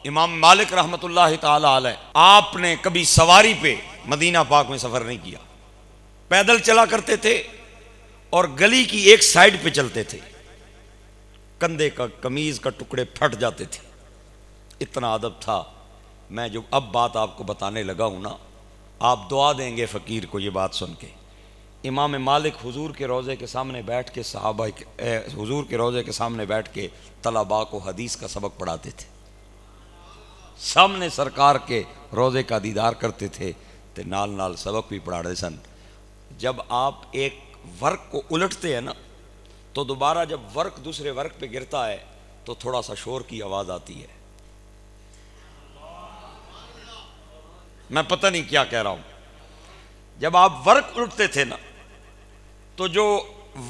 امام مالک رحمۃ اللہ تعالی علیہ، آپ نے کبھی سواری پہ مدینہ پاک میں سفر نہیں کیا، پیدل چلا کرتے تھے اور گلی کی ایک سائیڈ پہ چلتے تھے، کندھے کا قمیض کا ٹکڑے پھٹ جاتے تھے، اتنا ادب تھا۔ میں جو اب بات آپ کو بتانے لگا ہوں نا، آپ دعا دیں گے فقیر کو یہ بات سن کے۔ امام مالک حضور کے روضے کے سامنے بیٹھ کے حضور کے روضے کے سامنے بیٹھ کے طلباء کو حدیث کا سبق پڑھاتے تھے، سامنے سرکار کے روضے کا دیدار کرتے تھے تو نال نال سبق بھی پڑھا رہے سن۔ جب آپ ایک ورق کو الٹتے ہیں نا تو دوبارہ جب ورق دوسرے ورق پہ گرتا ہے تو تھوڑا سا شور کی آواز آتی ہے۔ میں پتہ نہیں کیا کہہ رہا ہوں۔ جب آپ ورق الٹتے تھے نا تو جو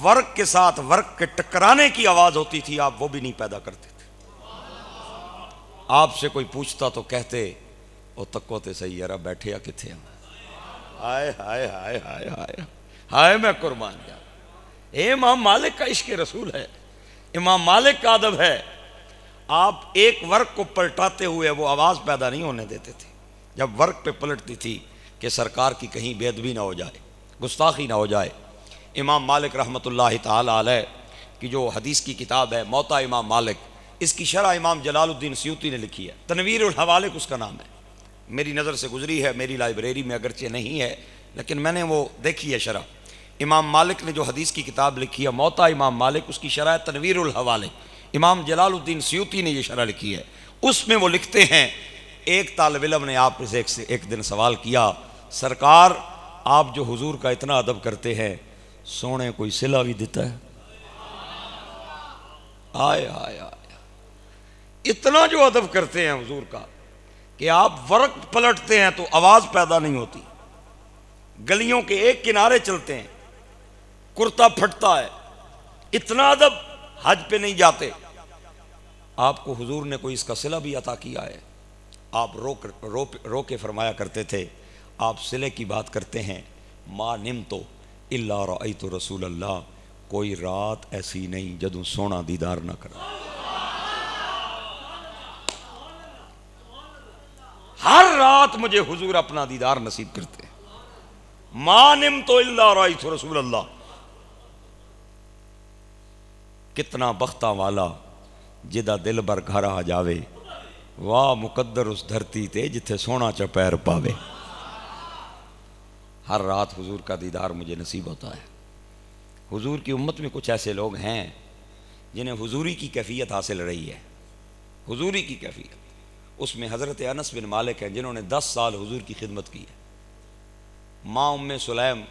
ورق کے ساتھ ورق کے ٹکرانے کی آواز ہوتی تھی آپ وہ بھی نہیں پیدا کرتے تھے۔ آپ سے کوئی پوچھتا تو کہتے او تکو تے صحیح یارا بیٹھے کتھے ہیں۔ ہائے ہائے ہائے ہائے ہائے ہائے، میں قربان جاؤں۔ امام مالک کا عشق رسول ہے، امام مالک کا ادب ہے۔ آپ ایک ورق کو پلٹاتے ہوئے وہ آواز پیدا نہیں ہونے دیتے تھے جب ورق پہ پلٹتی تھی کہ سرکار کی کہیں بے ادبی نہ ہو جائے، گستاخی نہ ہو جائے۔ امام مالک رحمۃ اللہ تعالی علیہ کی جو حدیث کی کتاب ہے موطا امام مالک، اس کی شرح امام جلال الدین سیوطی نے لکھی ہے، تنویر الحوالک اس کا نام ہے۔ میری نظر سے گزری ہے، میری لائبریری میں اگرچہ نہیں ہے لیکن میں نے وہ دیکھی ہے شرح۔ امام مالک نے جو حدیث کی کتاب لکھی ہے موطا امام مالک، اس کی شرح تنویر الحوالک، امام جلال الدین سیوطی نے یہ شرح لکھی ہے۔ اس میں وہ لکھتے ہیں، ایک طالب علم نے آپ سے ایک دن سوال کیا، سرکار آپ جو حضور کا اتنا ادب کرتے ہیں سونے کوئی صلہ بھی دیتا ہے؟ آئے آئے آئے، اتنا جو ادب کرتے ہیں حضور کا کہ آپ ورق پلٹتے ہیں تو آواز پیدا نہیں ہوتی، گلیوں کے ایک کنارے چلتے ہیں کرتا پھٹتا ہے، اتنا ادب، حج پہ نہیں جاتے، آپ کو حضور نے کوئی اس کا صلہ بھی عطا کیا ہے؟ آپ رو کے فرمایا کرتے تھے، آپ صلے کی بات کرتے ہیں، ما نمتو الا رأیت رسول اللہ، کوئی رات ایسی نہیں جدوں سونا دیدار نہ کرا۔ ہر رات مجھے حضور اپنا دیدار نصیب کرتے ہیں، ما نمتو الا رأیت رسول اللہ۔ کتنا بختہ والا جدا دل بر گھر آ جاوے، واہ مقدر اس دھرتی تے جتھے سونا چا پیر پاوے۔ ہر رات حضور کا دیدار مجھے نصیب ہوتا ہے۔ حضور کی امت میں کچھ ایسے لوگ ہیں جنہیں حضوری کی کیفیت حاصل رہی ہے، حضوری کی کیفیت۔ اس میں حضرت انس بن مالک ہیں جنہوں نے 10 سال حضور کی خدمت کی ہے۔ ماں ام سلیم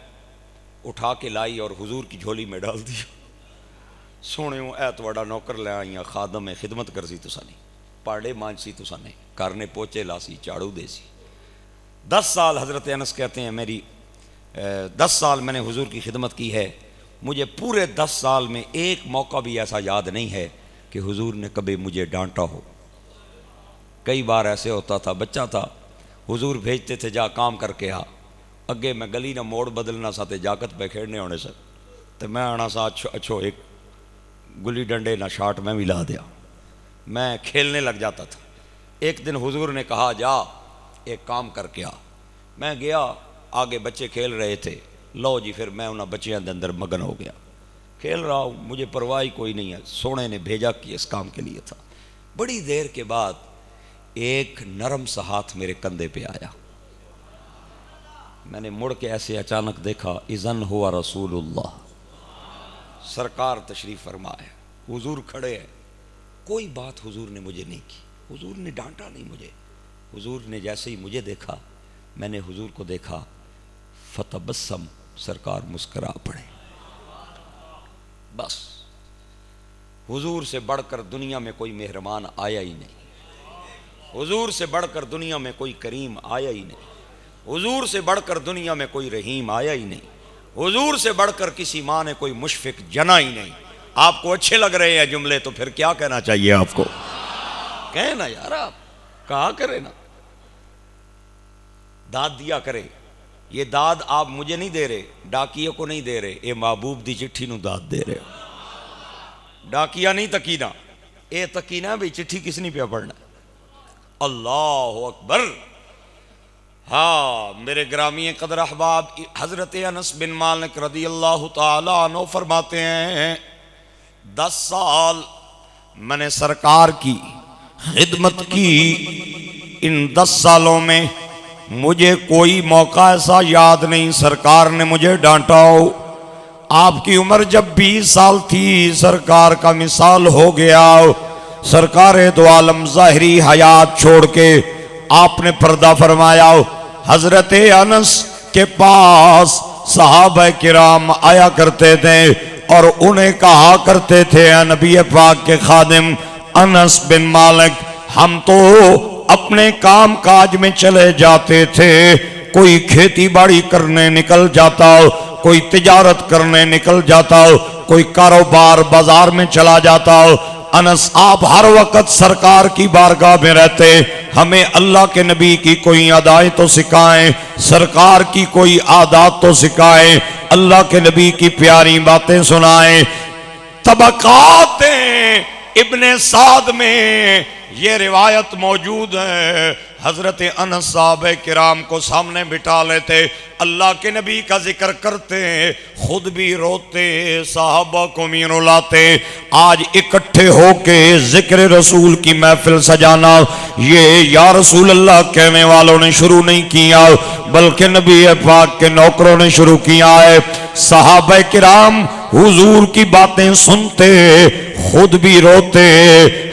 اٹھا کے لائی اور حضور کی جھولی میں ڈال دیا، سونے اے تواڈا نوکر لے آئیاں، خادم ہے، خدمت کر سی تسا نہیں، پاڑے مانج سی تسا نہیں، کرنے پوچے لا سی، چاڑو دے سی۔ 10 سال حضرت انس کہتے ہیں میری 10 سال میں نے حضور کی خدمت کی ہے، مجھے پورے 10 سال میں ایک موقع بھی ایسا یاد نہیں ہے کہ حضور نے کبھی مجھے ڈانٹا ہو۔ کئی بار ایسے ہوتا تھا، بچہ تھا، حضور بھیجتے تھے جا کام کر کے آ، اگے میں گلی نہ موڑ بدلنا سا تے جاکت پہ کھیڑنے ہونے سے، تو میں آنا سا اچھو ایک گلی ڈنڈے نہ شاٹ میں بھی لا دیا، میں کھیلنے لگ جاتا تھا۔ ایک دن حضور نے کہا جا ایک کام کر کے آ، میں گیا، آگے بچے کھیل رہے تھے، لو جی پھر میں انہاں بچیاں دے اندر مگن ہو گیا، کھیل رہا ہوں، مجھے پرواہ کوئی نہیں ہے، سونے نے بھیجا کہ اس کام کے لیے تھا۔ بڑی دیر کے بعد ایک نرم سا ہاتھ میرے کندھے پہ آیا، میں نے مڑ کے ایسے اچانک دیکھا، اذن ہوا رسول اللہ، سرکار تشریف فرما ہے، حضور کھڑے ہیں۔ کوئی بات حضور نے مجھے نہیں کی، حضور نے ڈانٹا نہیں مجھے، حضور نے جیسے ہی مجھے دیکھا میں نے حضور کو دیکھا، فتبسم، سرکار مسکرا پڑے۔ بس حضور سے بڑھ کر دنیا میں کوئی مہربان آیا ہی نہیں، حضور سے بڑھ کر دنیا میں کوئی کریم آیا ہی نہیں، حضور سے بڑھ کر دنیا میں کوئی رحیم آیا ہی نہیں، حضور سے بڑھ کر کسی ماں نے کوئی مشفق جنا ہی نہیں۔ آپ کو اچھے لگ رہے ہیں جملے تو پھر کیا کہنا چاہیے آپ کو؟ کہیں نا یار، آپ کہا کرے نا، داد دیا کرے۔ یہ داد آپ مجھے نہیں دے رہے، ڈاکیے کو نہیں دے رہے، اے محبوب دی چٹھی نو داد دے رہے ہو۔ ڈاکیا نہیں تکینا، اے تکینا بھی چٹھی کس نہیں پہ پڑھنا۔ اللہ اکبر۔ ہاں میرے گرامی قدر احباب، حضرت انس بن مالک رضی اللہ تعالیٰ عنہ فرماتے ہیں 10 سال میں نے سرکار کی خدمت کی، ان 10 سالوں میں مجھے کوئی موقع ایسا یاد نہیں سرکار نے مجھے ڈانٹا ہو۔ آپ کی عمر جب 20 سال تھی سرکار کا مثال ہو گیا، سرکار دو عالم ظاہری حیات چھوڑ کے آپ نے پردہ فرمایا۔ حضرت انس کے پاس صحابہ کرام آیا کرتے تھے اور انہیں کہا کرتے تھے اے نبی پاک کے خادم انس بن مالک، ہم تو اپنے کام کاج میں چلے جاتے تھے، کوئی کھیتی باڑی کرنے نکل جاتا، کوئی تجارت کرنے نکل جاتا، کوئی کاروبار بازار میں چلا جاتا۔ انس آپ ہر وقت سرکار کی بارگاہ میں رہتے، ہمیں اللہ کے نبی کی کوئی ادائیں تو سکھائیں، سرکار کی کوئی عادات تو سکھائیں، اللہ کے نبی کی پیاری باتیں سنائیں۔ طبقات ابن سعد میں یہ روایت موجود ہے، حضرت انس صحابہ کرام کو سامنے بٹھا لیتے، اللہ کے نبی کا ذکر کرتے، خود بھی روتے، صحابہ کو بھی رلاتے۔ آج اکٹھے ہو کے ذکر رسول کی محفل سجانا یہ یا رسول اللہ کہنے والوں نے شروع نہیں کیا بلکہ نبی پاک کے نوکروں نے شروع کیا ہے۔ صحابہ کرام حضور کی باتیں سنتے، خود بھی روتے،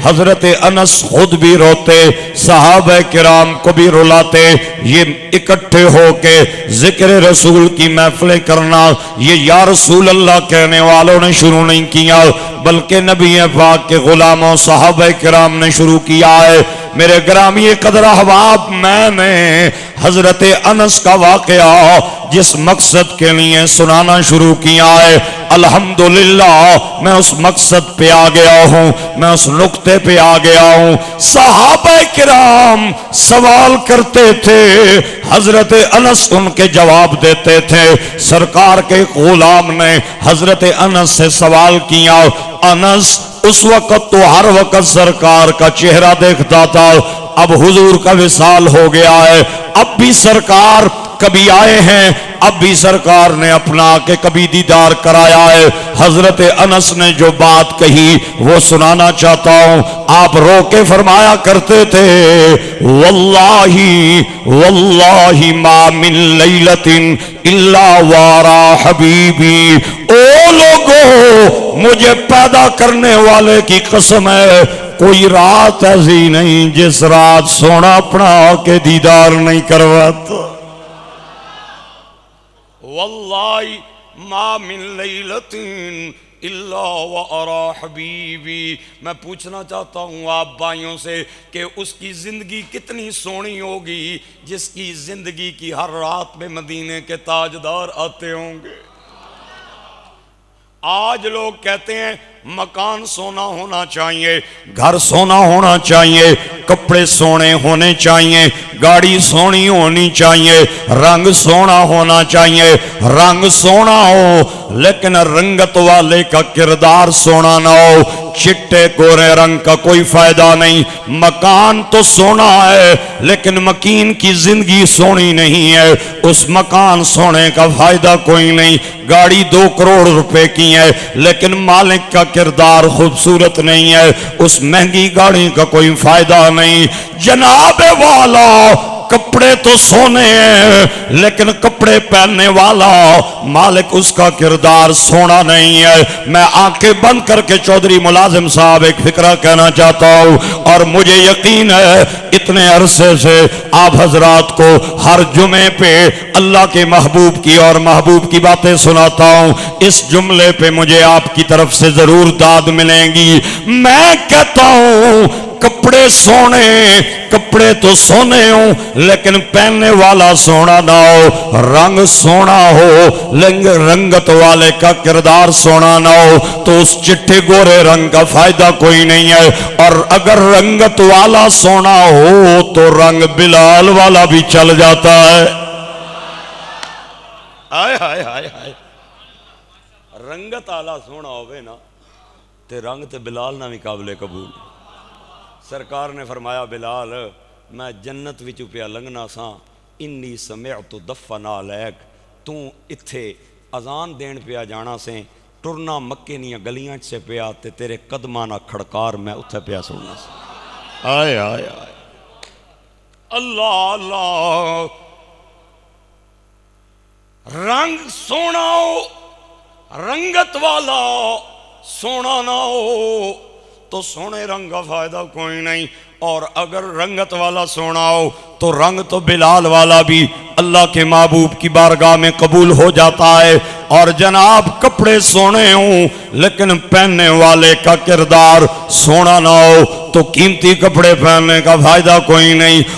حضرت انس خود بھی روتے، صحابہ کرام کو بھی رلاتے۔ یہ اکٹھے ہو کے ذکر رسول کی محفلیں کرنا یہ یا رسول اللہ کہنے والوں نے شروع نہیں کیا بلکہ نبی پاک کے غلاموں صحابہ کرام نے شروع کیا ہے۔ میرے گرامی قدر احباب، میں نے حضرت انس کا واقعہ جس مقصد کے لیے سنانا شروع کیا ہے، الحمدللہ میں اس مقصد پہ آ گیا ہوں، میں اس نقطے پہ آ گیا ہوں۔ صحابہ کرام سوال کرتے تھے، حضرت انس ان کے جواب دیتے تھے۔ سرکار کے غلام نے حضرت انس سے سوال کیا، انس اس وقت تو ہر وقت سرکار کا چہرہ دیکھتا تھا، اب حضور کا وصال ہو گیا ہے، اب بھی سرکار کبھی آئے ہیں، اب بھی سرکار نے اپنا کے کبھی دیدار کرایا ہے۔ حضرت انس نے جو بات کہی وہ سنانا چاہتا ہوں۔ آپ رو کے فرمایا کرتے تھے، واللہ واللہ ما من لیلۃ الا وارا حبیبی، او لوگو مجھے پیدا کرنے والے کی قسم ہے، کوئی رات ایسی نہیں جس رات سونا اپنا کے دیدار نہیں کرواتا۔ واللہ ما من لیلۃ الا وارا حبیبی۔ میں پوچھنا چاہتا ہوں آپ بھائیوں سے کہ اس کی زندگی کتنی سونی ہوگی جس کی زندگی کی ہر رات میں مدینے کے تاجدار آتے ہوں گے۔ آج لوگ کہتے ہیں مکان سونا ہونا چاہیے، گھر سونا ہونا چاہیے، کپڑے سونے ہونے چاہیے، گاڑی سونی ہونی چاہیے، رنگ سونا ہونا چاہیے۔ رنگ سونا ہو لیکن رنگت والے کا کردار سونا نہ ہو، چٹے گورے رنگ کا کوئی فائدہ نہیں۔ مکان تو سونا ہے لیکن مکین کی زندگی سونی نہیں ہے، اس مکان سونے کا فائدہ کوئی نہیں۔ گاڑی 2 کروڑ روپے کی ہے لیکن مالک کا کردار خوبصورت نہیں ہے، اس مہنگی گاڑی کا کوئی فائدہ نہیں۔ جناب والا کپڑے تو سونے ہیں لیکن کپڑے پہننے والا مالک اس کا کردار سونا نہیں ہے۔ میں آنکھیں بند کر کے چودھری ملازم صاحب ایک فکرہ کہنا چاہتا ہوں، اور مجھے یقین ہے اتنے عرصے سے آپ حضرات کو ہر جمعے پہ اللہ کے محبوب کی اور محبوب کی باتیں سناتا ہوں، اس جملے پہ مجھے آپ کی طرف سے ضرور داد ملیں گی۔ میں کہتا ہوں کپڑے سونے، کپڑے تو سونے ہوں لیکن پہننے والا سونا نہ ہو، رنگ سونا ہو رنگت والے کا کردار سونا نہ ہو تو اس چٹے گورے رنگ کا فائدہ کوئی نہیں ہے۔ اور اگر رنگت والا سونا ہو تو رنگ بلال والا بھی چل جاتا ہے۔ آئے ہائے ہائے ہائے، رنگت آلہ سونا ہوئے نا تے رنگ تے بلال نہ بھی قابل قبول۔ سرکار نے فرمایا بلال میں جنت وچ پیا لنگنا سا، انی سمعت دفن علیک، تو اتھے اذان دین پیا جانا سے، ٹرنا مکے نیاں گلیاں سے پیا تے تیرے قدماں نہ کھڑکار میں اتھے پیا سننا سا۔ آئے آئے آئے اللہ اللہ، رنگ سونا ہو، رنگت والا سونا نہ ہو تو سونے رنگ کا فائدہ کوئی نہیں، اور اگر رنگت والا سونا ہو تو رنگ تو بلال والا بھی اللہ کے محبوب کی بارگاہ میں قبول ہو جاتا ہے۔ اور جناب کپڑے سونے ہوں لیکن پہننے والے کا کردار سونا نہ ہو تو قیمتی کپڑے پہننے کا فائدہ کوئی نہیں۔